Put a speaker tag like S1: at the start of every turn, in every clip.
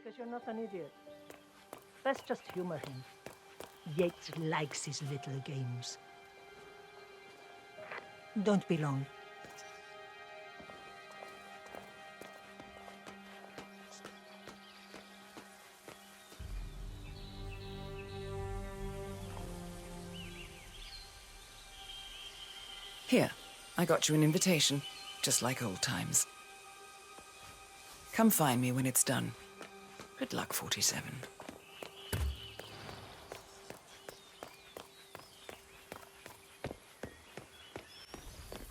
S1: because you're not an idiot. Let's just humor him. Yates likes his little games. Don't be long.
S2: Here, I got you an invitation, just like old times. Come find me when it's done. Good luck, 47.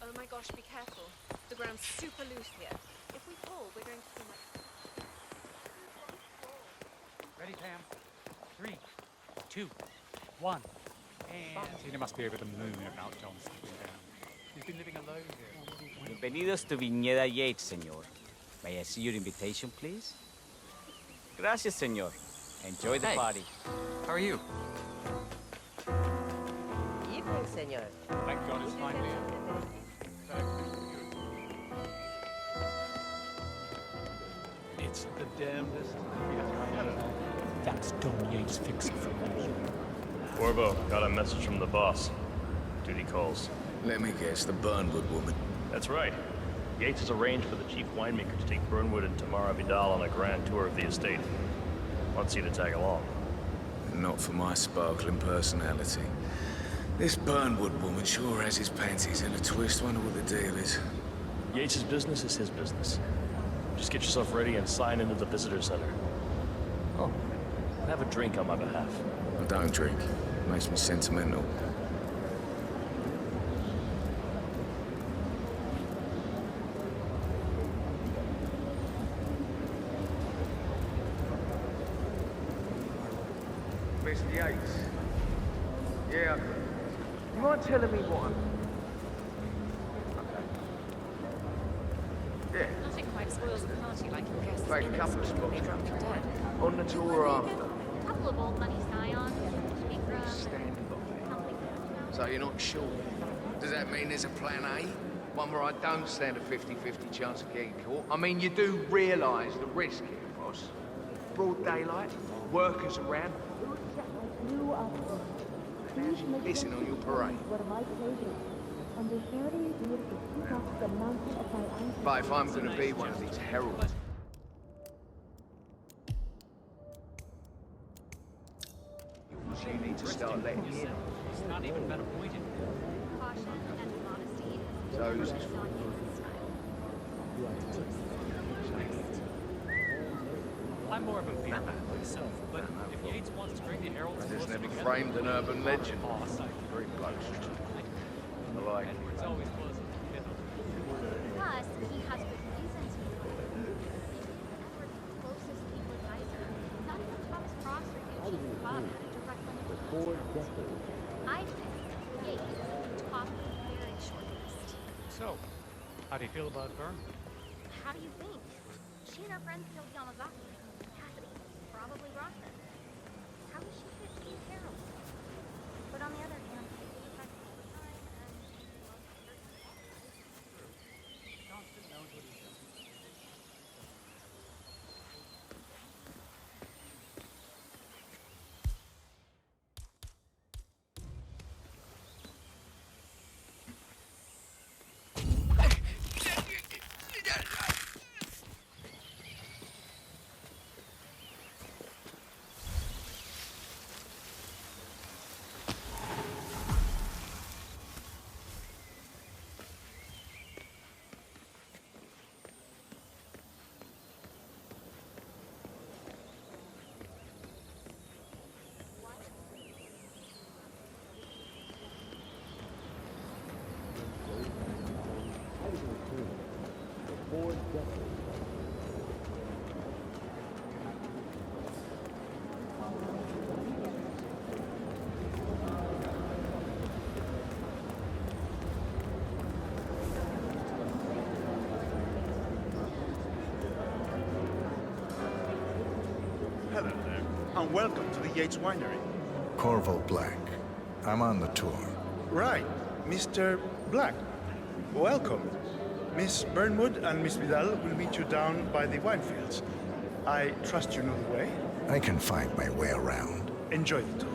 S3: Oh my gosh, be careful. The ground's super loose here. If we fall, we're going to feel like...
S4: Ready, Pam? 3, 2, 1. And Tina must be over the moon about John's sleeping down. He's been living alone here.
S5: Bienvenidos to Viñeda Yates, señor. May I see your invitation, please? Gracias, señor. Enjoy the party.
S6: How are you?
S7: Evening, senor.
S4: Thank John is finally here. It's the damnedest. That's Don Yates' fix for me.
S8: Corvo, got a message from the boss. Duty calls.
S6: Let me guess, the Burnwood woman.
S8: That's right. Yates has arranged for the chief winemaker to take Burnwood and Tamara Vidal on a grand tour of the estate. Wants you to tag along.
S6: Not for my sparkling personality. This Burnwood woman sure has his panties in a twist. Wonder what the deal is.
S8: Yates' business is his business. Just get yourself ready and sign into the visitor center. Oh, and have a drink on my behalf.
S6: I don't drink. Makes me sentimental.
S9: Mr. Yates. Yeah. You mind telling me what Yeah.
S3: Nothing quite spoils the party like your guests.
S9: Like a couple of spots.
S3: Drunk and dead.
S9: On the tour after.
S10: A couple of old money scions, Engström,
S9: Stand by.
S10: something like that.
S9: So you're not sure? Does that mean there's a plan A? One where I don't stand a 50-50 chance of getting caught? I mean, you do realise the risk here, boss. Broad daylight, workers around. Missing on your parade. But if I'm going to be one of these heralds... You need to start letting in.
S4: It's not even been appointed.
S10: Caution and modesty.
S9: So who's this for?
S4: I'm more of a beer man myself, but if Yates wants to bring the heralds...
S9: There's never framed an urban legend.
S4: Boss,
S9: Very close. I like it.
S4: It's always was.
S10: Plus, he has good reasons to be Edward's closest legal advisor. Not even Thomas Cross or Eugene Bob had a direct line to I think Yates is top of a very short list.
S4: So, how do you feel about Burnwood?
S10: How do you think? She and her friends killed Yamazaki. Cassidy probably brought them. How does she fit Steve Harold? But on the other hand, they affect all the time and
S4: Johnston knows what he's doing.
S11: Hello there, and welcome to the Yates Winery.
S12: Corvo Black. I'm on the tour.
S11: Right, Mr. Black. Welcome. Miss Burnwood and Miss Vidal will meet you down by the wine fields. I trust you know the way.
S12: I can find my way around.
S11: Enjoy the tour.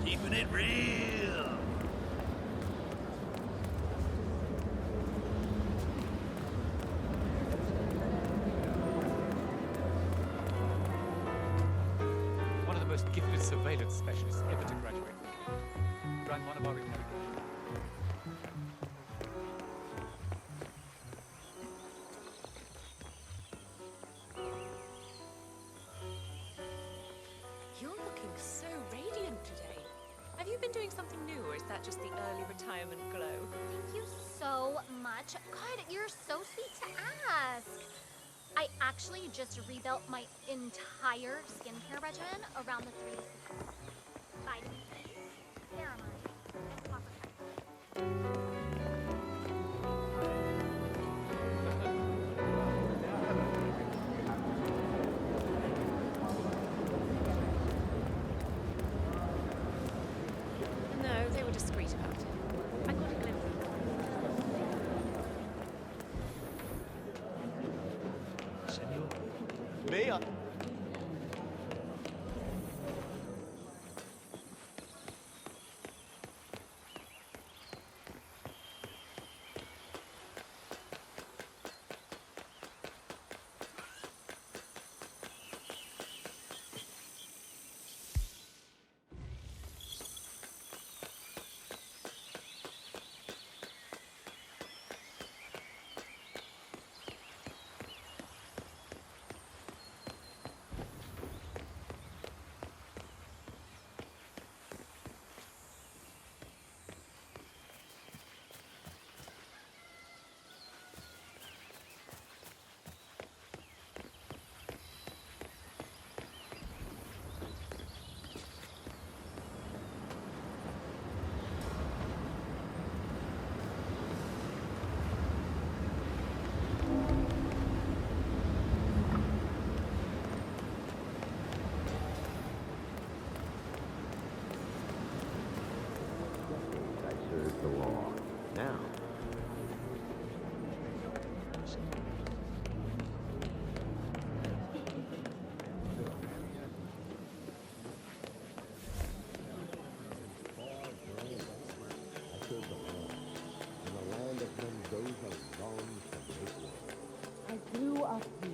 S7: Keeping it real.
S4: One of the most gifted surveillance specialists ever to graduate. Ran one of our interrogations.
S3: You're looking so radiant today. Have you been doing something new, or is that just the early retirement glow?
S10: Thank you so much. God, you're so sweet to ask. I actually just rebuilt my entire skincare regimen around the 3 C's. Vitamin C, ceramide, and copper.
S3: No, they were discreet about it. I got a glimpse of them.
S7: Mia.
S13: I grew up here.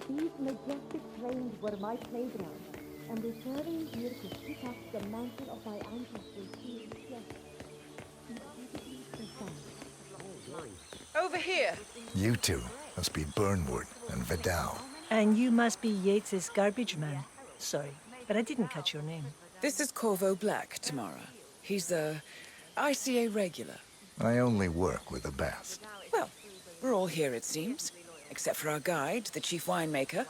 S13: These majestic plains were my playground, and returning here to pick up the mantle of my ancestors feels yes.
S2: Over here.
S12: You two must be Burnwood and Vidal.
S1: And you must be Yates's garbage man. Sorry, but I didn't catch your name.
S2: This is Corvo Black, Tamara. He's a ICA regular.
S12: I only work with the best.
S2: Well, we're all here, it seems. Except for our guide, the chief winemaker.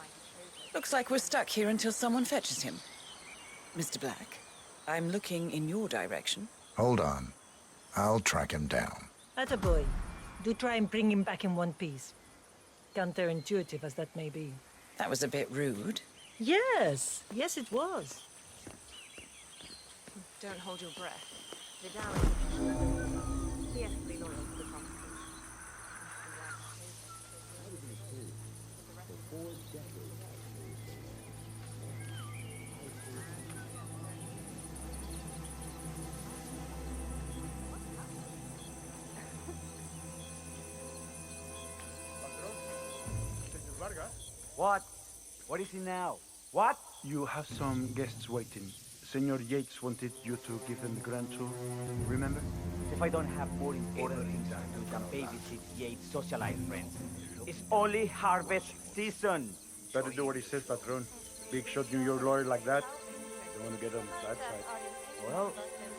S2: Looks like we're stuck here until someone fetches him. Mr. Black, I'm looking in your direction.
S12: Hold on. I'll track him down.
S1: Attaboy. Do try and bring him back in one piece. Counterintuitive as that may be.
S2: That was a bit rude.
S1: Yes, yes it was.
S3: Don't hold your breath. Vidal is fiercely loyal to the property.
S5: What? What is it now? What?
S11: You have some guests waiting. Senor Yates wanted you to give them the grand tour. Remember?
S5: If I don't have more important things to do than babysit Yates' socialite friends. It's only harvest season.
S11: Better do what he says, Patron. Big shot New York lawyer like that. Don't want to get on the bad side.
S5: Well,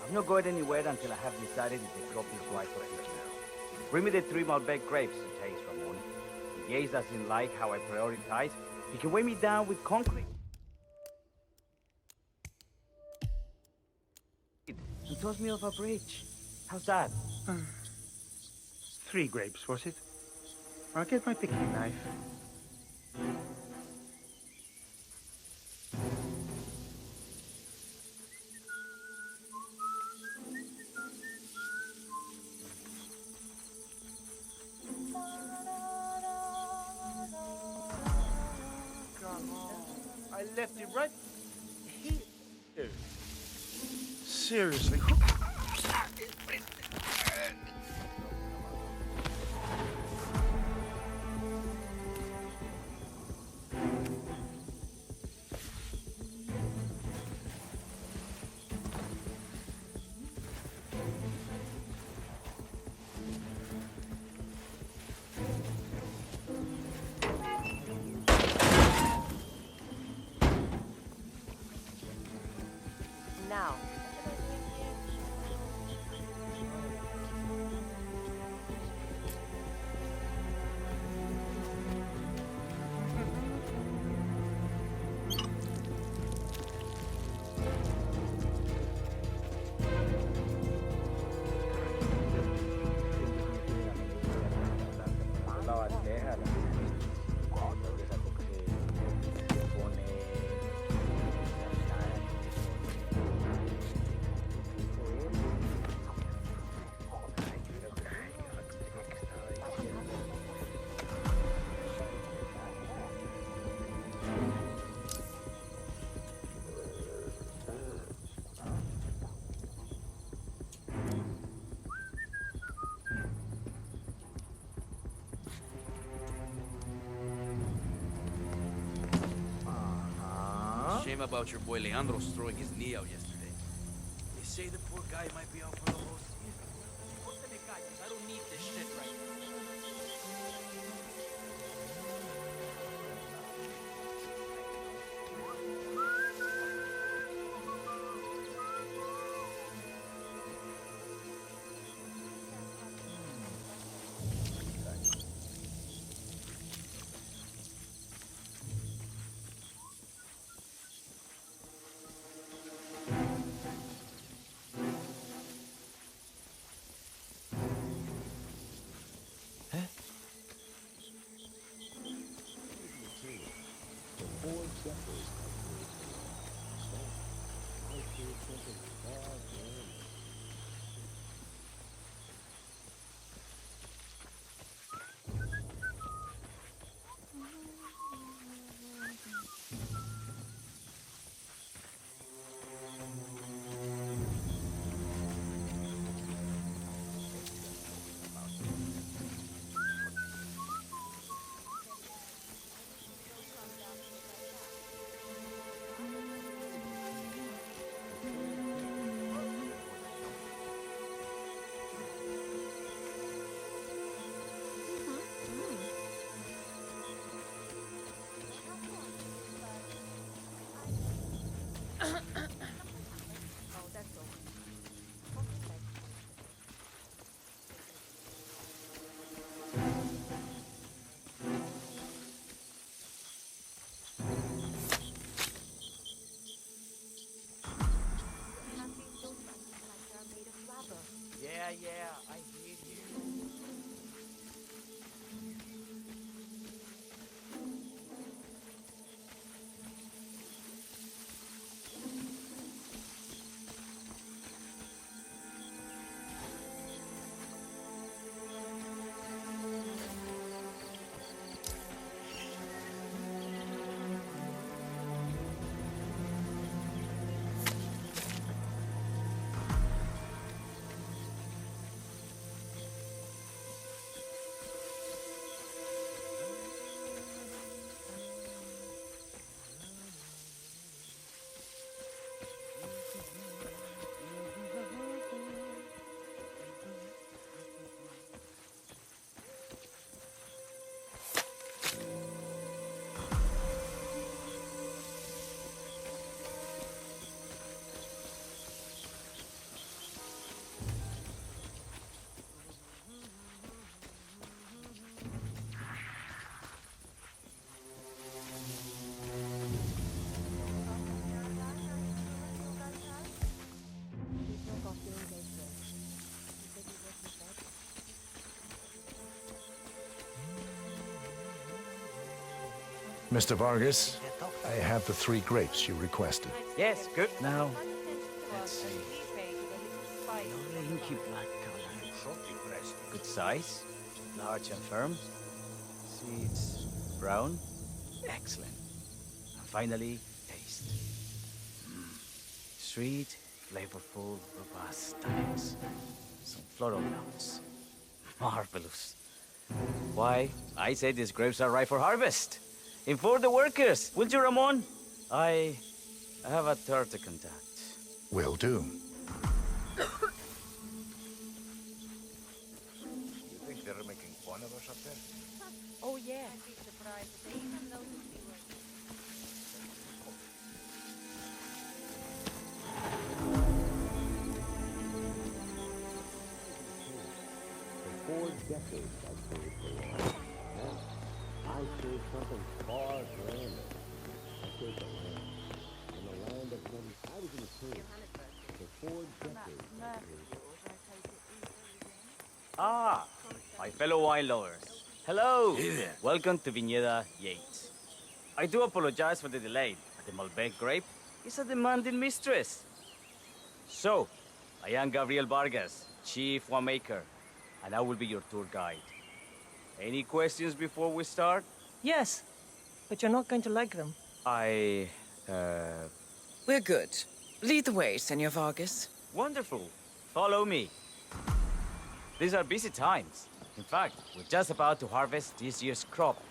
S5: I'm not going anywhere until I have decided if the crop is right for future. Bring me the 3 Malbec grapes to taste, Ramon. If Yates doesn't like how I prioritize, he can weigh me down with concrete and toss me off a bridge. How's that?
S11: 3 grapes, was it? I'll get my picking knife. Come on. I left it right here. Seriously.
S1: Now.
S7: Shame about your boy Leandro's throwing his knee out yesterday. They say the poor guy might be out for the whole season. I don't need this shit right now.
S5: Yeah, I hear you.
S12: Mr. Vargas, I have the 3 grapes you requested.
S5: Yes, good. Now, let's see. Lovely inky black color. Good size, large and firm. Seeds brown. Excellent. And finally, taste. Sweet, flavorful, robust tannins. Some floral notes. Marvelous. Why, I say these grapes are ripe for harvest. Inform the workers, will you, Ramon? I have a tour to conduct.
S12: Will do.
S9: You think they're making fun of us up there?
S3: Oh, yeah. I'd be surprised if they even noticed we were.
S14: For 4 decades, I've saved for one. Now, I saved something far grander. I saved the land. And the land of them, I was in the tomb. For 4 decades, I saved.
S5: Ah, my fellow wine lovers. Hello.
S7: Hey there.
S5: Welcome to Viñeda Yates. I do apologize for the delay, but the Malbec grape is a demanding mistress. So, I am Gabriel Vargas, Chief Winemaker, and I will be your tour guide. Any questions before we start?
S1: Yes, but you're not going to like them.
S2: We're good. Lead the way, Senor Vargas.
S5: Wonderful. Follow me. These are busy times. In fact, we're just about to harvest this year's crop.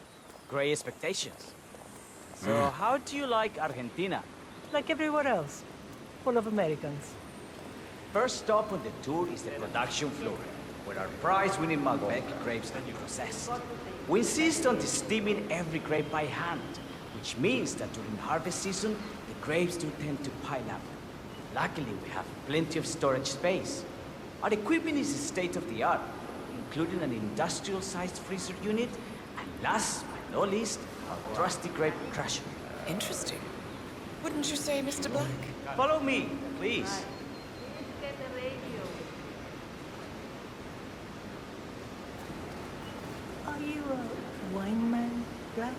S5: Great expectations. So, how do you like Argentina?
S1: Like everywhere else. Full of Americans.
S5: First stop on the tour is the production floor, where our prize-winning Malbec grapes are processed. We insist on steaming every grape by hand, which means that during harvest season, the grapes do tend to pile up. Luckily, we have plenty of storage space. Our equipment is state-of-the-art, including an industrial-sized freezer unit, and last but not least, our trusty grape crusher.
S2: Interesting. Wouldn't you say, Mr. Black?
S5: Follow me, please.
S1: Are you a wine man, Black?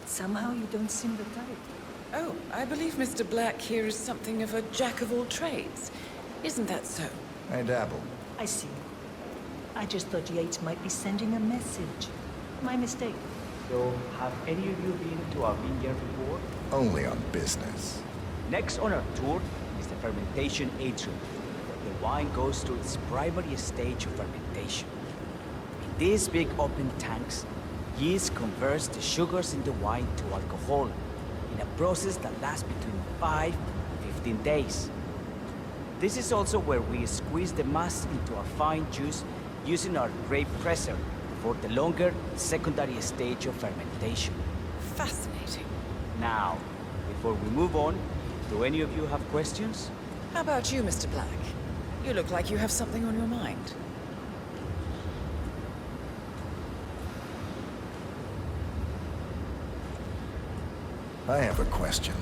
S1: Somehow you don't seem the type.
S2: Oh, I believe Mr. Black here is something of a jack of all trades. Isn't that so?
S12: I dabble.
S1: I see. I just thought Yates might be sending a message. My mistake.
S5: So, have any of you been to our vineyard before?
S12: Only on business.
S5: Next on our tour is the fermentation atrium, where the wine goes through its primary stage of fermentation. In these big open tanks, yeast converts the sugars in the wine to alcohol in a process that lasts between 5 and 15 days. This is also where we squeeze the mass into a fine juice using our grape presser for the longer secondary stage of fermentation.
S2: Fascinating.
S5: Now, before we move on, do any of you have questions?
S2: How about you, Mr. Black? You look like you have something on your mind.
S12: I have a question.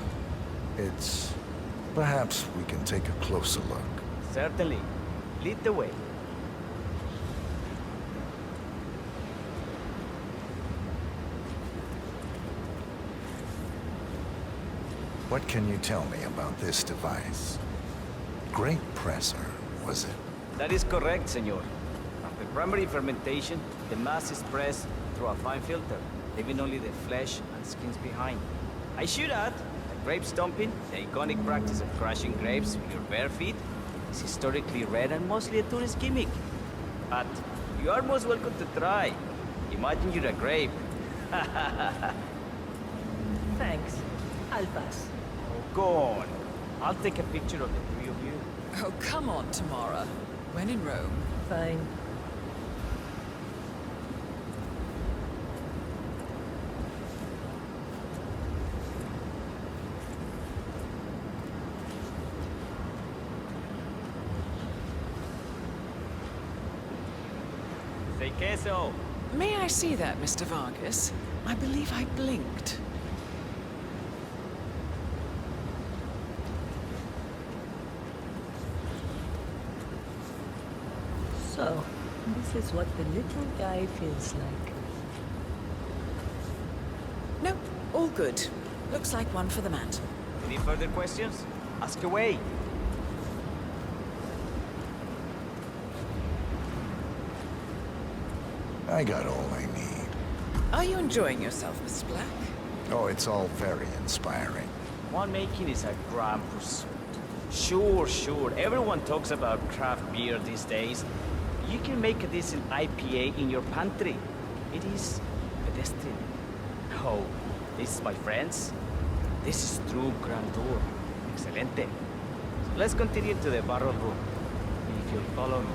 S12: It's... perhaps we can take a closer look.
S5: Certainly. Lead the way.
S12: What can you tell me about this device? Grape presser, was it?
S5: That is correct, senor. After primary fermentation, the mass is pressed through a fine filter, leaving only the flesh and skins behind. I should add that grape stomping, the iconic practice of crushing grapes with your bare feet, is historically rare and mostly a tourist gimmick. But you are most welcome to try. Imagine you're a grape.
S1: Thanks. I'll pass.
S5: Oh, go on. I'll take a picture of the 3 of you.
S2: Oh, come on, Tamara. When in Rome.
S1: Fine.
S5: Say queso.
S2: May I see that, Mr. Vargas? I believe I blinked.
S1: So, this is what the little guy feels like.
S2: No, all good. Looks like one for the mat.
S5: Any further questions? Ask away.
S12: I got all I need.
S2: Are you enjoying yourself, Mr. Black?
S12: Oh, it's all very inspiring.
S5: Winemaking is a grand pursuit. Sure. Everyone talks about craft beer these days. You can make a decent IPA in your pantry. It is pedestrian. Oh, this, my friends, this is true grandeur. Excelente. So let's continue to the barrel room, if you'll follow me.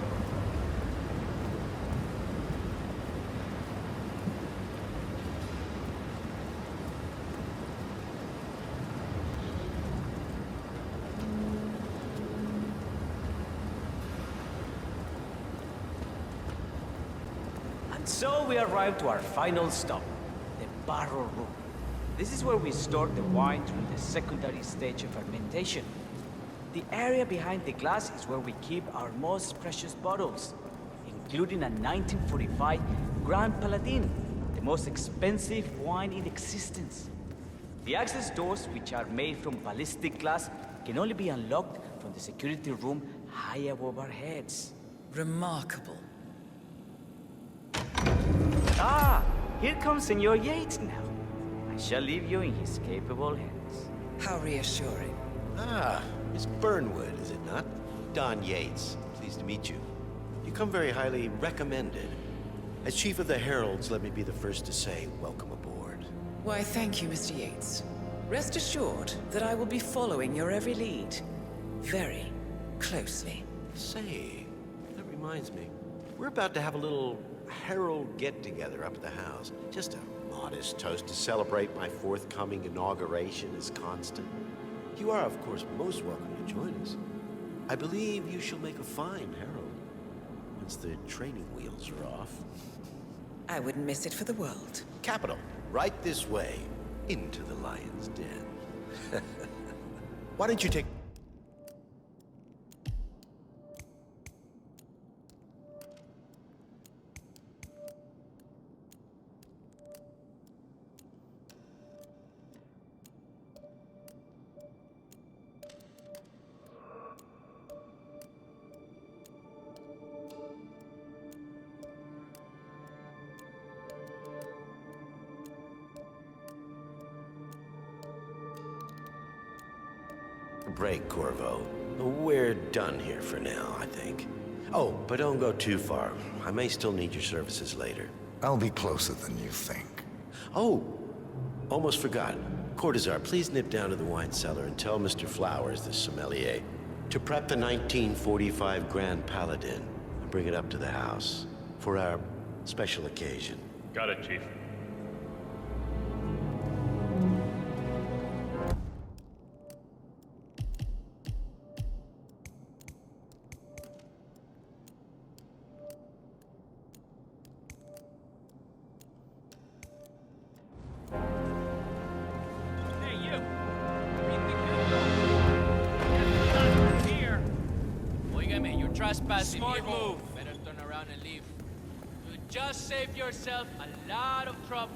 S5: So we arrived to our final stop, the barrel room. This is where we store the wine during the secondary stage of fermentation. The area behind the glass is where we keep our most precious bottles, including a 1945 Grand Paladin, the most expensive wine in existence. The access doors, which are made from ballistic glass, can only be unlocked from the security room high above our heads.
S2: Remarkable.
S5: Ah, here comes Senor Yates now. I shall leave you in his capable hands.
S2: How reassuring.
S14: Ah, Miss Burnwood, is it not? Don Yates, pleased to meet you. You come very highly recommended. As Chief of the Heralds, let me be the first to say, welcome aboard.
S2: Why, thank you, Mr. Yates. Rest assured that I will be following your every lead. Very closely.
S14: Say, that reminds me. We're about to have a little Herald get-together up at the house. Just a modest toast to celebrate my forthcoming inauguration as Constant. You are, of course, most welcome to join us. I believe you shall make a fine Herald, once the training wheels are off.
S2: I wouldn't miss it for the world.
S14: Capital. Right this way, into the lion's den. Why don't you take... Break, Corvo. We're done here for now, I think. Oh, but don't go too far. I may still need your services later.
S12: I'll be closer than you think.
S14: Oh, almost forgot. Cortazar, please nip down to the wine cellar and tell Mr. Flowers, the sommelier, to prep the 1945 Grand Paladin and bring it up to the house for our special occasion.
S8: Got it, Chief.
S7: Smart move. Better turn around and leave. You just saved yourself a lot of trouble.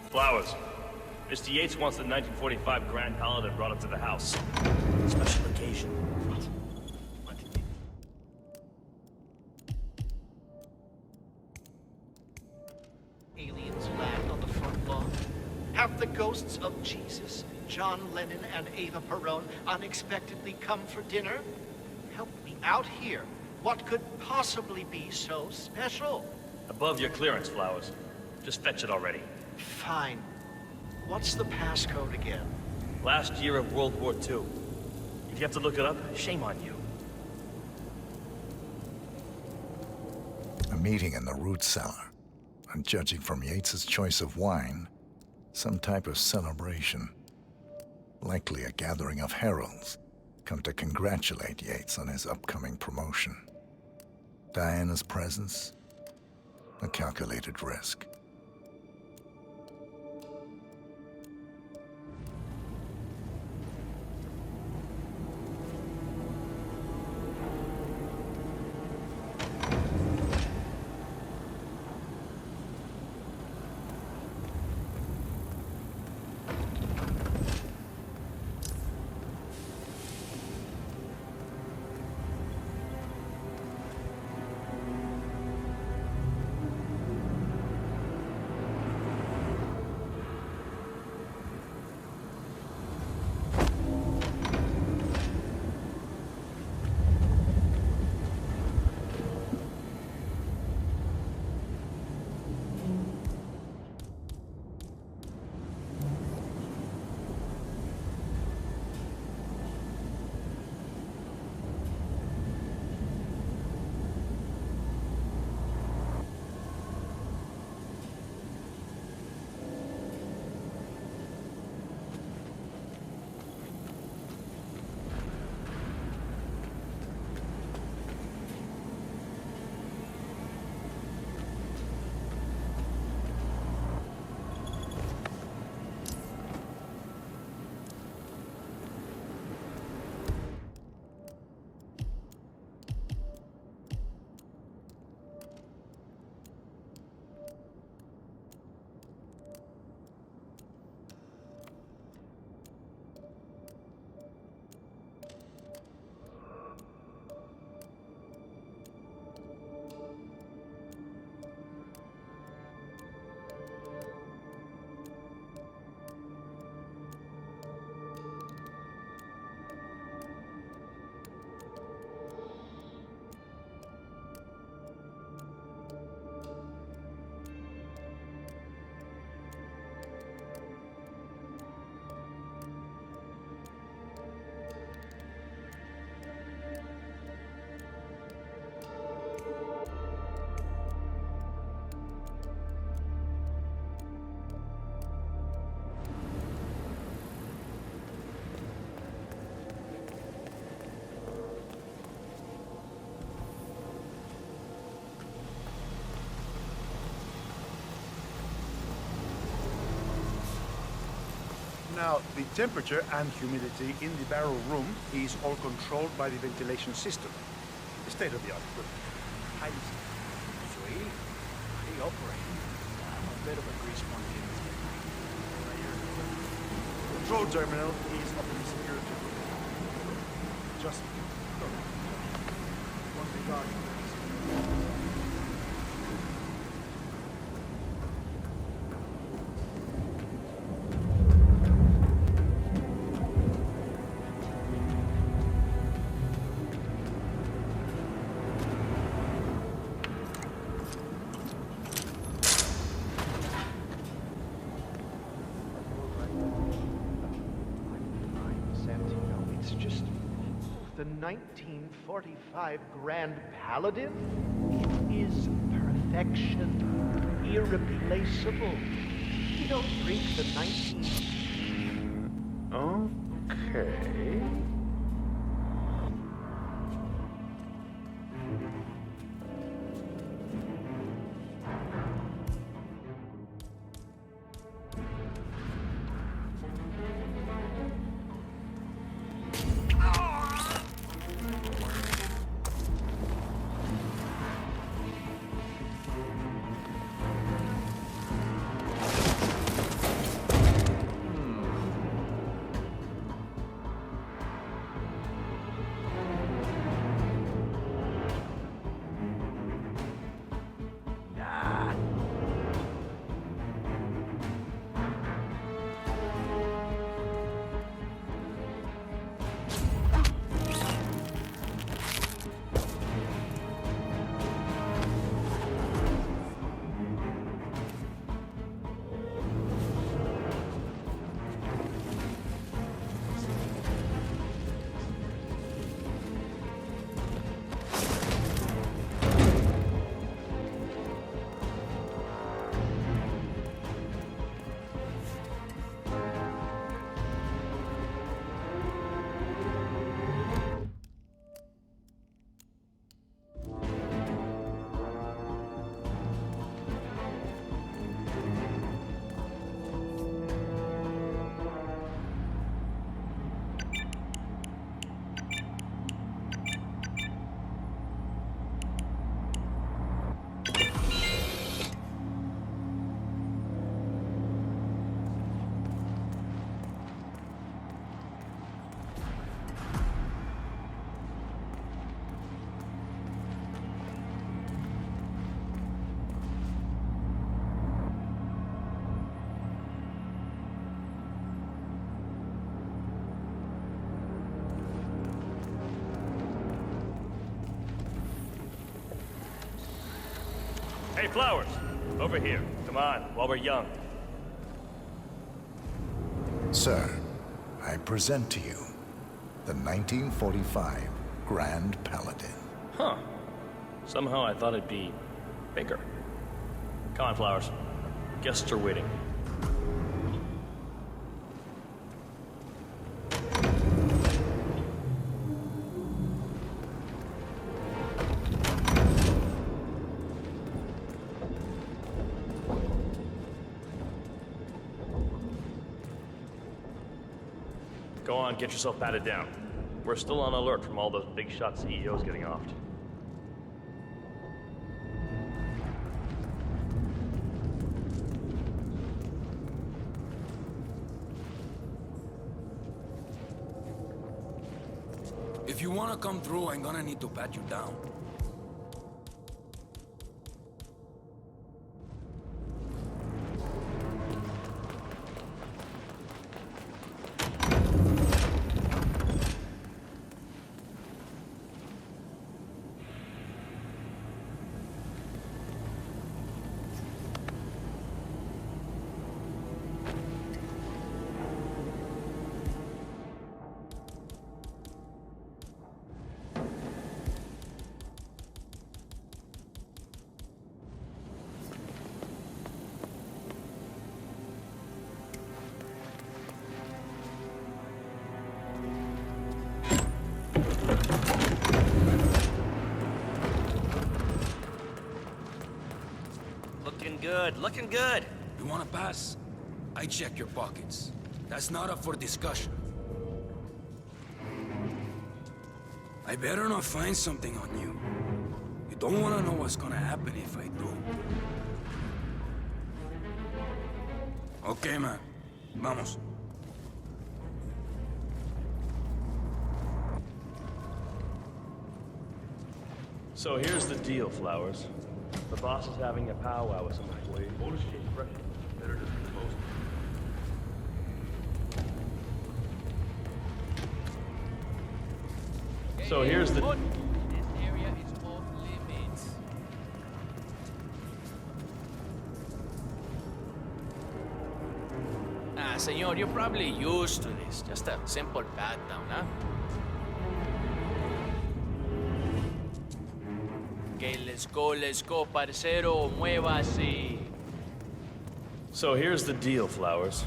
S8: Flowers. Mr. Yates wants the 1945 Grand Paladin brought up to the house. Special occasion. What?
S15: Aliens land on the front lawn. Have the ghosts of Jesus, John Lennon, and Eva Peron unexpectedly come for dinner? Help me out here. What could possibly be so special?
S8: Above your clearance, Flowers. Just fetch it already.
S15: Fine. What's the passcode again?
S8: Last year of World War II. If you have to look it up, shame on you.
S12: A meeting in the root cellar. And judging from Yates's choice of wine, some type of celebration. Likely a gathering of heralds. come to congratulate Yates on his upcoming promotion. Diana's presence, a calculated risk.
S11: Now, the temperature and humidity in the barrel room is all controlled by the ventilation system. State-of-the-art equipment. Highly sweet. Pretty operating. I'm a bit of a grease monkey in this game. Control terminal is up in the security room. Just go. One regard.
S15: The 1945 Grand Paladin? It is perfection, irreplaceable. You don't drink the 19...
S11: Okay.
S8: Hey, Flowers! Over here. Come on, while we're young.
S12: Sir, I present to you the 1945 Grand Paladin.
S8: Huh. Somehow I thought it'd be bigger. Come on, Flowers. Guests are waiting. Go on, get yourself patted down. We're still on alert from all those big shot CEOs getting offed.
S6: If you wanna come through, I'm gonna need to pat you down.
S7: Looking good.
S6: You wanna pass? I check your pockets. That's not up for discussion. I better not find something on you. You don't wanna know what's gonna happen if I do. Okay, man. Vamos.
S8: So here's the deal, Flowers. The boss is having a powwow with some employees. Better just dispose of. So here's the...
S7: This area is off limits. Ah, senor, you're probably used to this. Just a simple pat down, huh? Okay, let's go, parcero, muévase.
S8: So here's the deal, Flowers.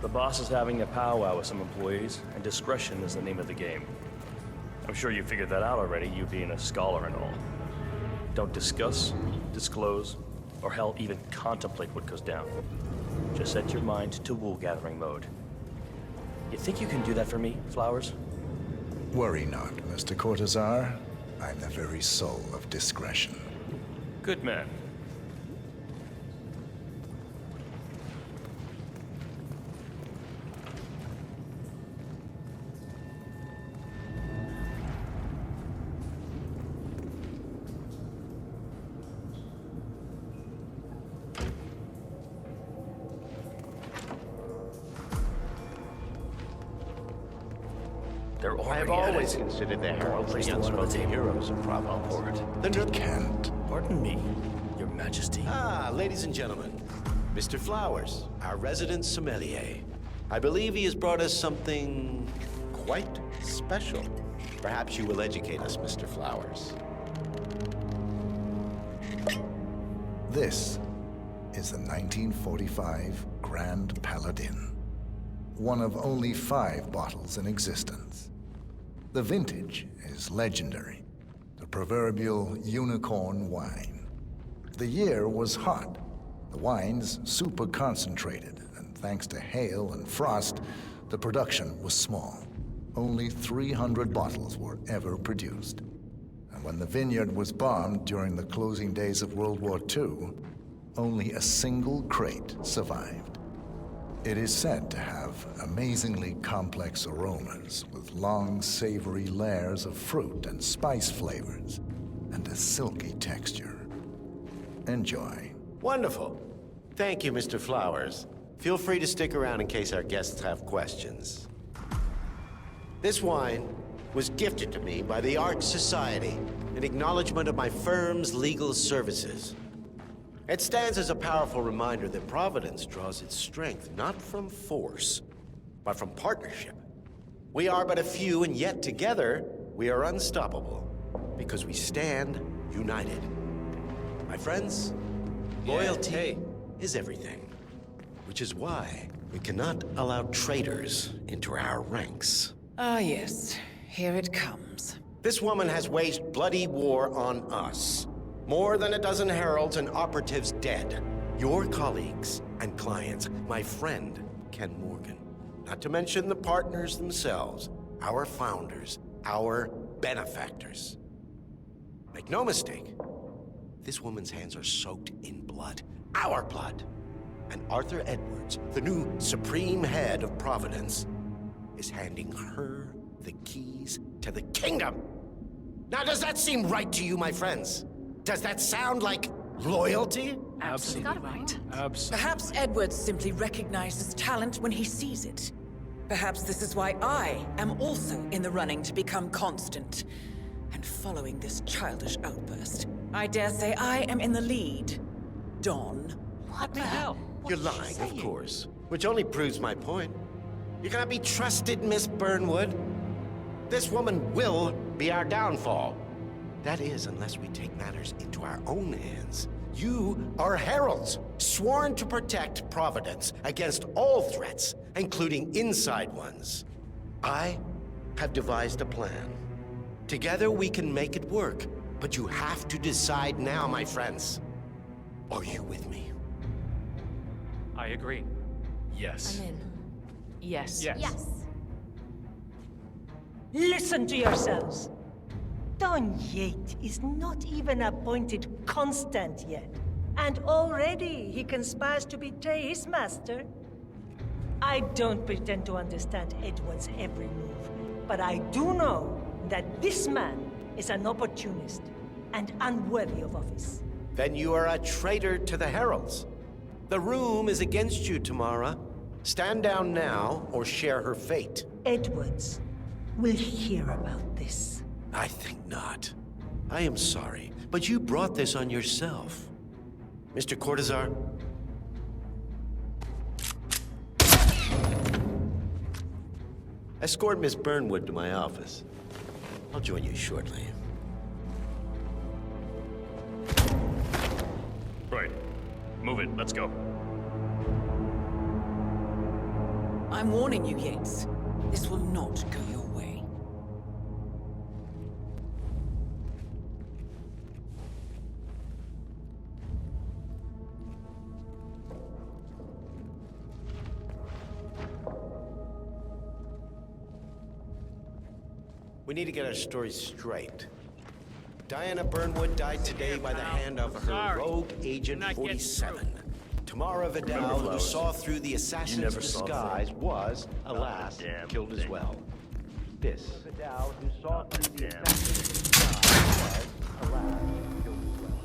S8: The boss is having a powwow with some employees, and discretion is the name of the game. I'm sure you figured that out already, you being a scholar and all. Don't discuss, disclose, or hell, even contemplate what goes down. Just set your mind to wool-gathering mode. You think you can do that for me, Flowers?
S12: Worry not, Mr. Cortazar. I'm the very soul of discretion.
S8: Good man.
S14: I've always considered the heralds the unspoken heroes of Providence.
S12: The can't.
S8: Pardon me, Your Majesty.
S14: Ah, ladies and gentlemen, Mr. Flowers, our resident sommelier. I believe he has brought us something quite special. Perhaps you will educate us, Mr. Flowers.
S12: This is the 1945 Grand Paladin. One of only 5 bottles in existence. The vintage is legendary, the proverbial unicorn wine. The year was hot, the wine's super concentrated, and thanks to hail and frost, the production was small. Only 300 bottles were ever produced. And when the vineyard was bombed during the closing days of World War II, only a single crate survived. It is said to have amazingly complex aromas with long, savory layers of fruit and spice flavors, and a silky texture. Enjoy.
S14: Wonderful. Thank you, Mr. Flowers. Feel free to stick around in case our guests have questions. This wine was gifted to me by the Art Society in acknowledgement of my firm's legal services.
S16: It stands as a powerful reminder that Providence draws its strength not from force, but from partnership. We are but a few, and yet together we are unstoppable, because we stand united. My friends, loyalty is everything, which is why we cannot allow traitors into our ranks.
S2: Ah, yes. Here it comes.
S16: This woman has waged bloody war on us. More than a dozen heralds and operatives dead. Your colleagues and clients, my friend, Ken Morgan. Not to mention the partners themselves, our founders, our benefactors. Make no mistake, this woman's hands are soaked in blood. Our blood. And Arthur Edwards, the new supreme head of Providence, is handing her the keys to the kingdom. Now, does that seem right to you, my friends? Does that sound like loyalty?
S2: Absolutely right. Perhaps Edwards simply recognizes talent when he sees it. Perhaps this is why I am also in the running to become constant. And following this childish outburst, I dare say I am in the lead. Don.
S16: What the hell? You're lying, of course. Which only proves my point. You cannot be trusted, Miss Burnwood. This woman will be our downfall. That is, unless we take matters into our own hands. You are heralds, sworn to protect Providence against all threats, including inside ones. I have devised a plan. Together we can make it work, but you have to decide now, my friends. Are you with me?
S4: I agree. Yes.
S1: I'm in.
S4: Yes.
S1: Yes. Listen to yourselves. Don Yates is not even appointed constant yet. And already he conspires to betray his master. I don't pretend to understand Edward's every move, but I do know that this man is an opportunist and unworthy of office.
S16: Then you are a traitor to the heralds. The room is against you, Tamara. Stand down now or share her fate.
S1: Edwards will hear about this.
S16: I think not. I am sorry, but you brought this on yourself. Mr. Cortazar? Escort Miss Burnwood to my office. I'll join you shortly.
S8: Right. Move it. Let's go.
S2: I'm warning you, Yates. This will not go your way.
S16: We need to get our story straight. Diana Burnwood died today by the hand of her rogue Agent 47. Tamara Vidal, who saw through the assassin's disguise, was, alas, killed as well. This Vidal, who saw through the assassin's disguise, was, alas, killed as well.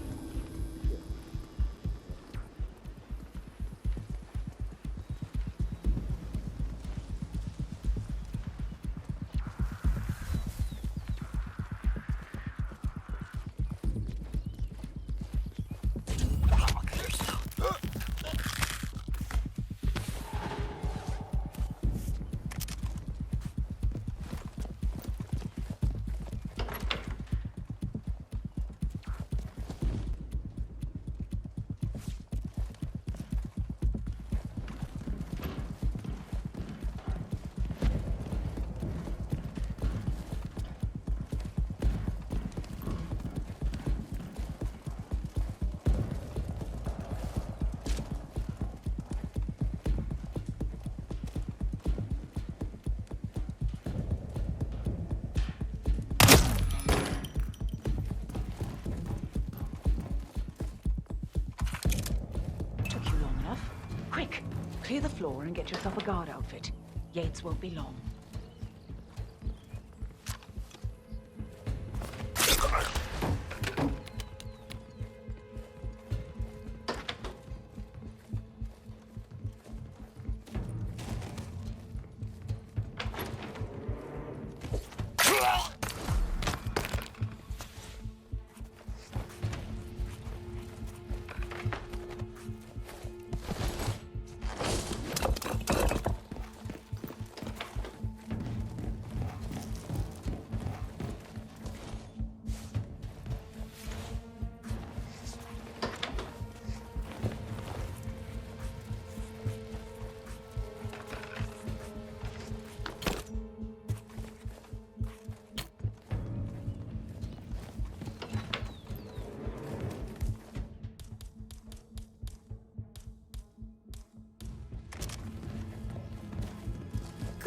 S17: Quick! Clear the floor and get yourself a guard outfit. Yates won't be long.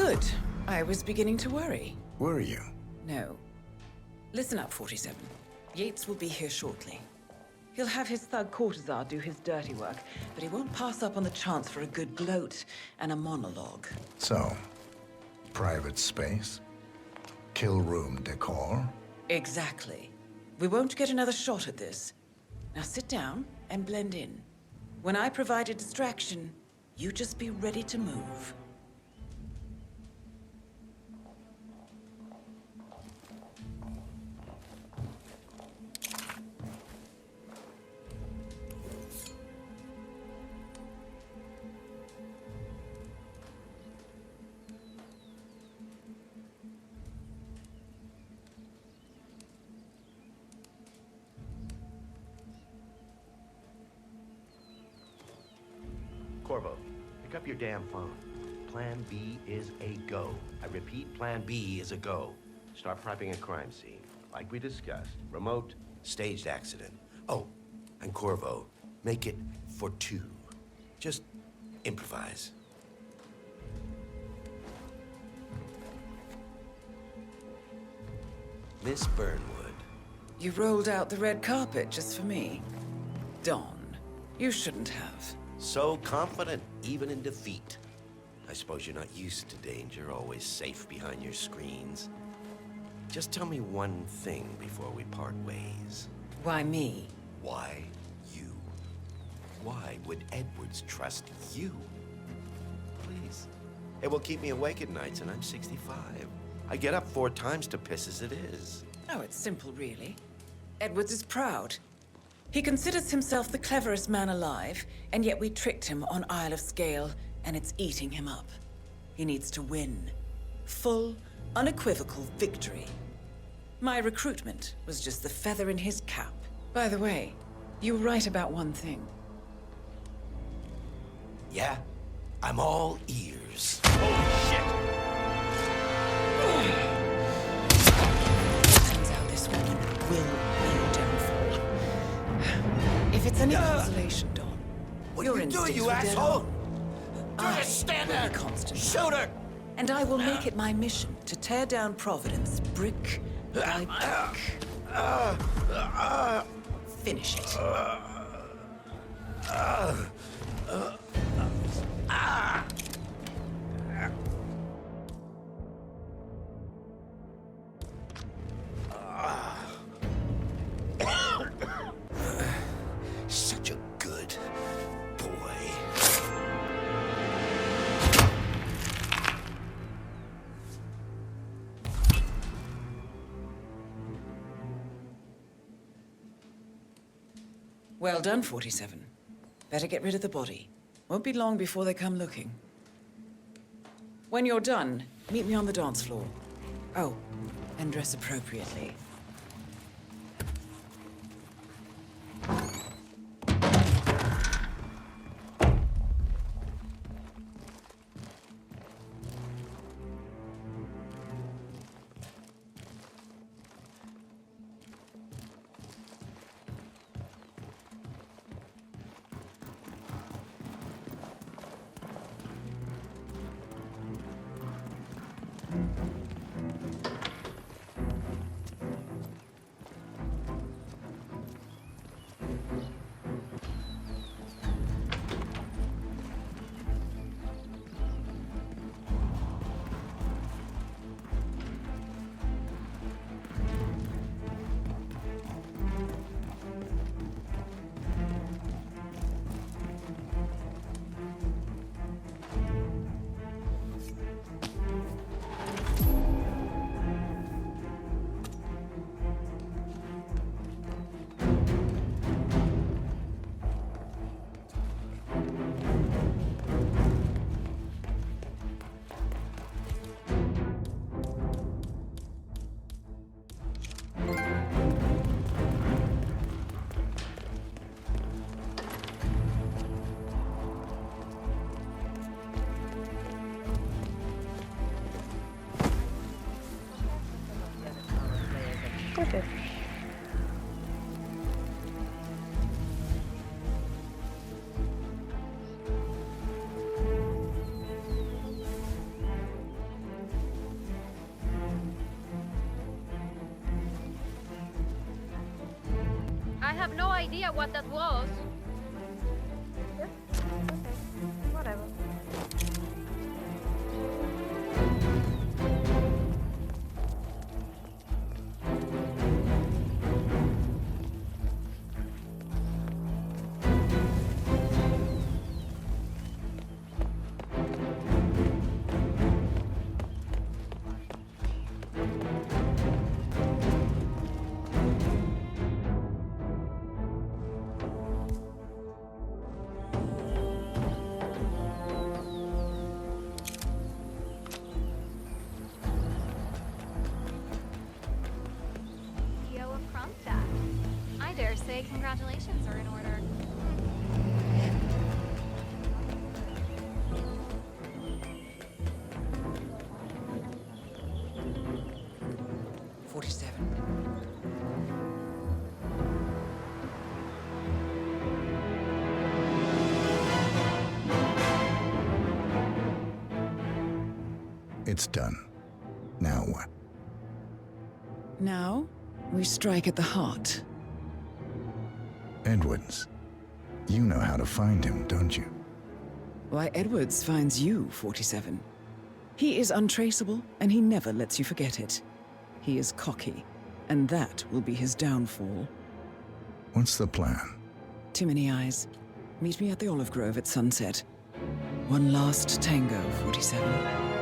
S2: Good. I was beginning to worry.
S12: Were you?
S2: No. Listen up, 47. Yates will be here shortly. He'll have his thug courtesan do his dirty work, but he won't pass up on the chance for a good gloat and a monologue.
S12: So, private space? Kill room decor?
S2: Exactly. We won't get another shot at this. Now sit down and blend in. When I provide a distraction, you just be ready to move.
S16: Corvo, pick up your damn phone. Plan B is a go. I repeat, Plan B is a go. Start prepping a crime scene. Like we discussed, remote, staged accident. Oh, and Corvo, make it for two. Just improvise. Miss Burnwood.
S2: You rolled out the red carpet just for me. Don, you shouldn't have.
S16: So confident, even in defeat. I suppose you're not used to danger, always safe behind your screens. Just tell me one thing before we part ways.
S2: Why me?
S16: Why you? Why would Edwards trust you? Please. It will keep me awake at nights, and I'm 65. I get up 4 times to piss as it is.
S2: Oh, it's simple, really. Edwards is proud. He considers himself the cleverest man alive, and yet we tricked him on Isle of Scale, and it's eating him up. He needs to win. Full, unequivocal victory. My recruitment was just the feather in his cap. By the way, you were right about one thing.
S16: Yeah? I'm all ears. Holy shit!
S2: Turns out this woman will be your downfall. If it's any consolation, Don,
S16: what
S2: your
S16: are you doing,
S2: instincts
S16: you
S2: were dead
S16: asshole?
S2: on.
S16: Just stand there!
S2: Constant.
S16: Shoot her!
S2: And I will make it my mission to tear down Providence brick by brick. Finish it.
S16: Such a good boy.
S2: Well done, 47. Better get rid of the body. Won't be long before they come looking. When you're done, meet me on the dance floor. Oh, and dress appropriately.
S1: Okay.
S10: I have no idea what that was.
S3: Yeah. Okay. Whatever.
S10: I dare say congratulations are in order.
S2: 47.
S12: It's done. Now what?
S2: Now, we strike at the heart.
S12: Edwards. You know how to find him, don't you?
S2: Why, Edwards finds you, 47. He is untraceable, and he never lets you forget it. He is cocky, and that will be his downfall.
S12: What's the plan?
S2: Too many eyes. Meet me at the Olive Grove at sunset. One last tango, 47.